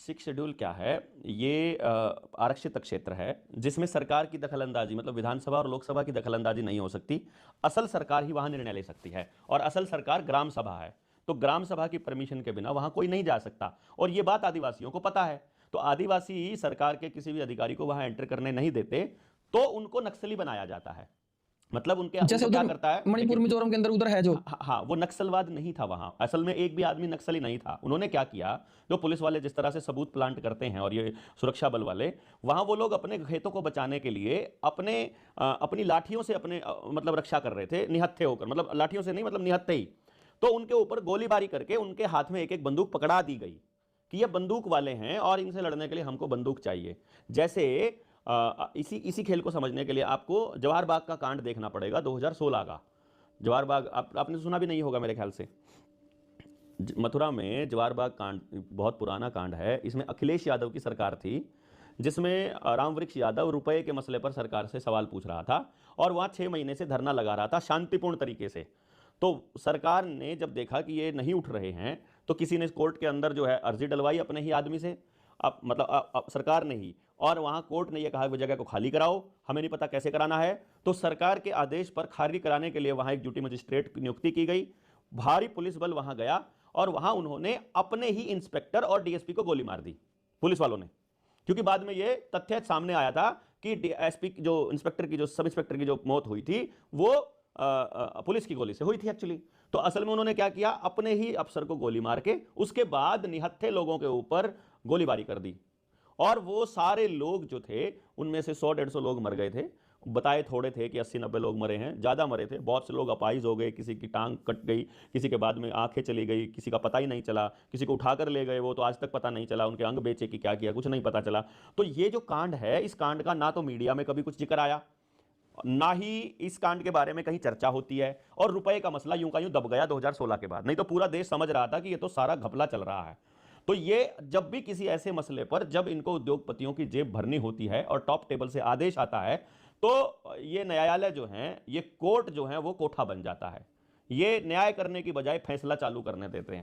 Six schedule क्या है? ये आरक्षित क्षेत्र है जिसमें सरकार की दखलंदाजी, मतलब विधानसभा और लोकसभा की दखलंदाजी नहीं हो सकती। असल सरकार ही वहां निर्णय ले सकती है, और असल सरकार ग्राम सभा है। तो ग्राम सभा की परमिशन के बिना वहां कोई नहीं जा सकता, और ये बात आदिवासियों को पता है। तो आदिवासी सरकार के किसी भी अधिकारी को वहां एंटर करने नहीं देते, तो उनको नक्सली बनाया जाता है। मतलब जैसे उनको उधर क्या करता है, मणिपुर देखिए। मिजोरम के अंदर उधर है जो। हाँ हाँ, वो नक्सलवाद नहीं था वहां, असल में एक भी आदमी नक्सली नहीं था। उन्होंने क्या किया, जो पुलिस वाले जिस तरह से सबूत प्लांट करते हैं और ये सुरक्षा बल वाले, वहां वो लोग अपने खेतों को बचाने के लिए अपनी लाठियों से मतलब रक्षा कर रहे थे, निहत्थे होकर, मतलब लाठियों से नहीं, मतलब निहत्थे ही। तो उनके ऊपर गोलीबारी करके उनके हाथ में एक एक बंदूक पकड़ा दी गई कि ये बंदूक वाले हैं और इनसे लड़ने के लिए हमको बंदूक चाहिए। जैसे इसी इसी खेल को समझने के लिए आपको जवाहर बाग का कांड देखना पड़ेगा, 2016 का। जवाहर बाग आपने सुना भी नहीं होगा मेरे ख्याल से। मथुरा में जवाहर बाग कांड बहुत पुराना कांड है। इसमें अखिलेश यादव की सरकार थी, जिसमें रामवृक्ष यादव रुपए के मसले पर सरकार से सवाल पूछ रहा था, और वहां 6 महीने से धरना लगा रहा था शांतिपूर्ण तरीके से। तो सरकार ने जब देखा कि ये नहीं उठ रहे हैं, तो किसी ने कोर्ट के अंदर जो है अर्जी डलवाई अपने ही आदमी से, अब मतलब सरकार ने ही, और वहां कोर्ट ने यह कहा कि जगह को खाली कराओ, हमें नहीं पता कैसे कराना है। तो सरकार के आदेश पर खाली कराने के लिए वहां एक ड्यूटी मजिस्ट्रेट की नियुक्ति की गई। भारी पुलिस बल वहां गया, और वहां उन्होंने अपने ही इंस्पेक्टर और डीएसपी को गोली मार दी, पुलिस वालों ने। क्योंकि बाद में यह तथ्य सामने आया था कि डीएसपी जो इंस्पेक्टर की, जो सब इंस्पेक्टर की जो मौत हुई थी, वो पुलिस की गोली से हुई थी एक्चुअली। तो असल में उन्होंने क्या किया, अपने ही अफसर को गोली मार के उसके बाद निहत्थे लोगों के ऊपर गोलीबारी कर दी। और वो सारे लोग जो थे, उनमें से 100-150 लोग मर गए थे। बताए थोड़े थे कि 80-90 लोग मरे हैं, ज़्यादा मरे थे। बहुत से लोग अपाहिज हो गए, किसी की टांग कट गई, किसी के बाद में आंखें चली गई, किसी का पता ही नहीं चला, किसी को उठाकर ले गए, वो तो आज तक पता नहीं चला, उनके अंग बेचे कि क्या किया, कुछ नहीं पता चला। तो ये जो कांड है, इस कांड का ना तो मीडिया में कभी कुछ जिक्र आया, ना ही इस कांड के बारे में कहीं चर्चा होती है, और रुपए का मसला यूं का यूं दब गया 2016 के बाद। नहीं तो पूरा देश समझ रहा था कि ये तो सारा घपला चल रहा है। तो ये जब भी किसी ऐसे मसले पर, जब इनको उद्योगपतियों की जेब भरनी होती है और टॉप टेबल से आदेश आता है, तो ये न्यायालय जो है, ये कोर्ट जो है, वो कोठा बन जाता है। ये न्याय करने की बजाय फैसला चालू करने देते हैं।